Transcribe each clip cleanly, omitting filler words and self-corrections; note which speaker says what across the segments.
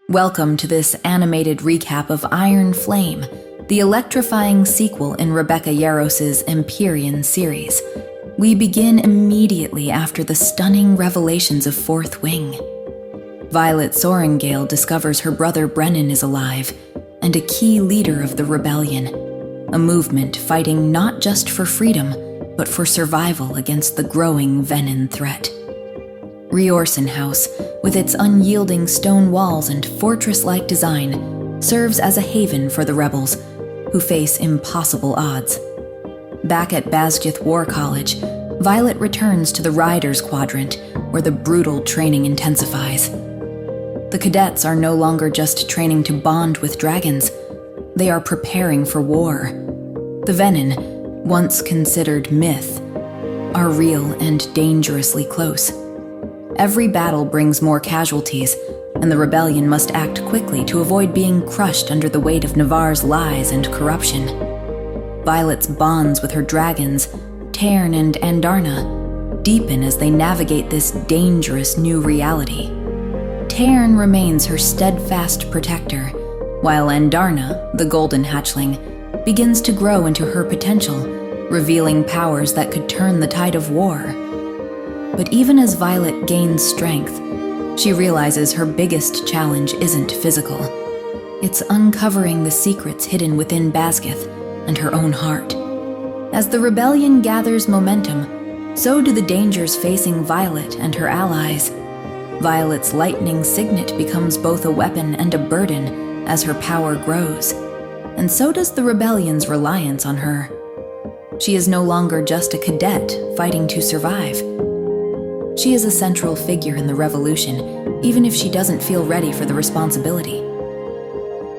Speaker 1: Welcome to this animated recap of Iron Flame, the electrifying sequel in Rebecca Yarros' Empyrean series. We begin immediately after the stunning revelations of Fourth Wing. Violet Sorengale discovers her brother Brennan is alive, and a key leader of the rebellion, a movement fighting not just for freedom, but for survival against the growing venin threat. Riorson House, with its unyielding stone walls and fortress-like design, serves as a haven for the rebels, who face impossible odds. Back at Basgith War College, Violet returns to the Riders Quadrant, where the brutal training intensifies. The cadets are no longer just training to bond with dragons, they are preparing for war. The venin, once considered myth, are real and dangerously close. Every battle brings more casualties, and the rebellion must act quickly to avoid being crushed under the weight of Navarre's lies and corruption. Violet's bonds with her dragons, Tairn and Andarna, deepen as they navigate this dangerous new reality. Tairn remains her steadfast protector, while Andarna, the golden hatchling, begins to grow into her potential, revealing powers that could turn the tide of war. But even as Violet gains strength, she realizes her biggest challenge isn't physical. It's uncovering the secrets hidden within Basgith and her own heart. As the rebellion gathers momentum, so do the dangers facing Violet and her allies. Violet's lightning signet becomes both a weapon and a burden as her power grows, and so does the rebellion's reliance on her. She is no longer just a cadet fighting to survive. She is a central figure in the revolution, even if she doesn't feel ready for the responsibility.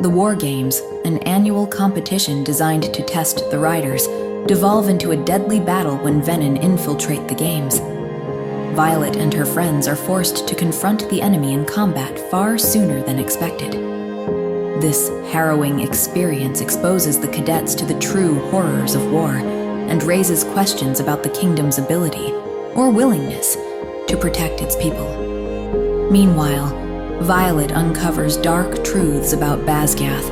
Speaker 1: The War Games, an annual competition designed to test the riders, devolve into a deadly battle when venin infiltrate the games. Violet and her friends are forced to confront the enemy in combat far sooner than expected. This harrowing experience exposes the cadets to the true horrors of war and raises questions about the kingdom's ability, or willingness, to protect its people. Meanwhile, Violet uncovers dark truths about Basgith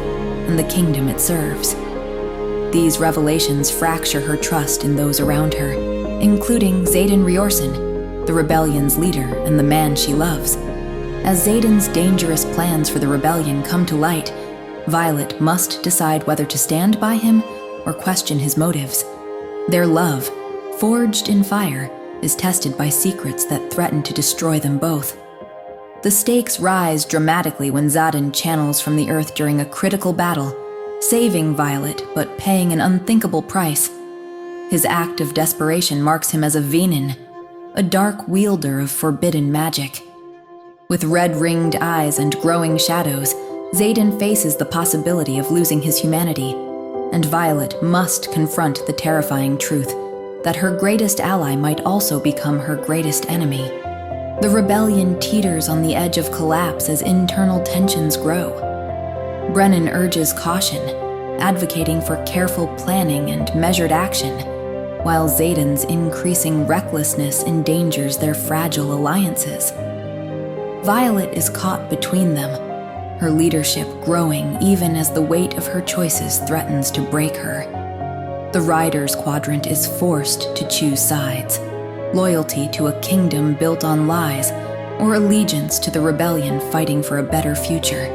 Speaker 1: and the kingdom it serves. These revelations fracture her trust in those around her, including Xaden Riorson, the rebellion's leader and the man she loves. As Xaden's dangerous plans for the rebellion come to light, Violet must decide whether to stand by him or question his motives. Their love, forged in fire, is tested by secrets that threaten to destroy them both. The stakes rise dramatically when Xaden channels from the earth during a critical battle, saving Violet but paying an unthinkable price. His act of desperation marks him as a venin, a dark wielder of forbidden magic. With red-ringed eyes and growing shadows, Xaden faces the possibility of losing his humanity, and Violet must confront the terrifying truth that her greatest ally might also become her greatest enemy. The rebellion teeters on the edge of collapse as internal tensions grow. Brennan urges caution, advocating for careful planning and measured action, while Xaden's increasing recklessness endangers their fragile alliances. Violet is caught between them, her leadership growing even as the weight of her choices threatens to break her. The Riders Quadrant is forced to choose sides: loyalty to a kingdom built on lies, or allegiance to the rebellion fighting for a better future.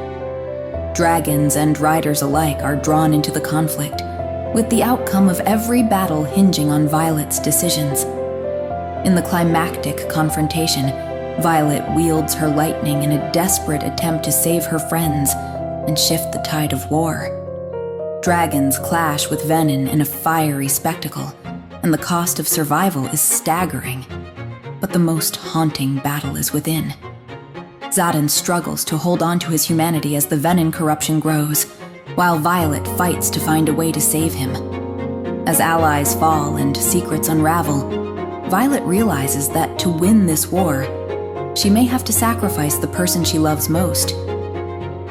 Speaker 1: Dragons and riders alike are drawn into the conflict, with the outcome of every battle hinging on Violet's decisions. In the climactic confrontation, Violet wields her lightning in a desperate attempt to save her friends and shift the tide of war. Dragons clash with venin in a fiery spectacle, and the cost of survival is staggering. But the most haunting battle is within. Xaden struggles to hold on to his humanity as the venin corruption grows, while Violet fights to find a way to save him. As allies fall and secrets unravel, Violet realizes that to win this war, she may have to sacrifice the person she loves most.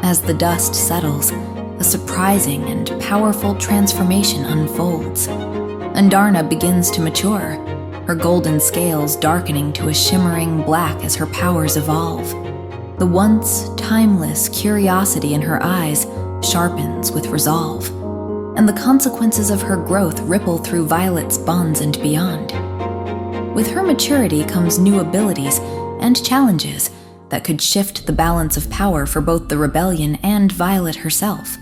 Speaker 1: As the dust settles, a surprising and powerful transformation unfolds. Andarna begins to mature, her golden scales darkening to a shimmering black as her powers evolve. The once timeless curiosity in her eyes sharpens with resolve, and the consequences of her growth ripple through Violet's bonds and beyond. With her maturity comes new abilities and challenges that could shift the balance of power for both the rebellion and Violet herself.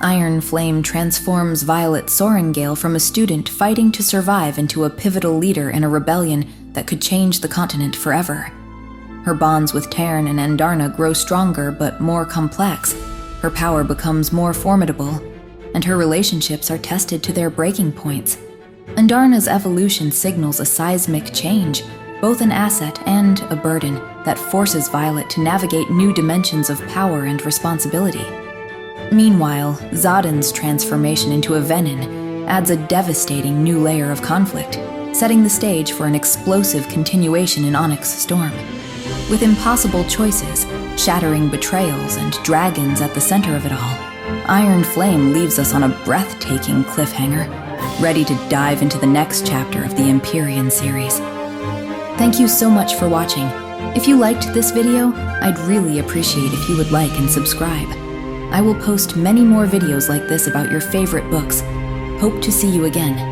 Speaker 1: Iron Flame transforms Violet Sorengale from a student fighting to survive into a pivotal leader in a rebellion that could change the continent forever. Her bonds with Tairn and Andarna grow stronger but more complex, her power becomes more formidable, and her relationships are tested to their breaking points. Andarna's evolution signals a seismic change, both an asset and a burden that forces Violet to navigate new dimensions of power and responsibility. Meanwhile, Xaden's transformation into a venin adds a devastating new layer of conflict, setting the stage for an explosive continuation in Onyx Storm. With impossible choices, shattering betrayals, and dragons at the center of it all, Iron Flame leaves us on a breathtaking cliffhanger, ready to dive into the next chapter of the Empyrean series. Thank you so much for watching. If you liked this video, I'd really appreciate if you would like and subscribe. I will post many more videos like this about your favorite books. Hope to see you again.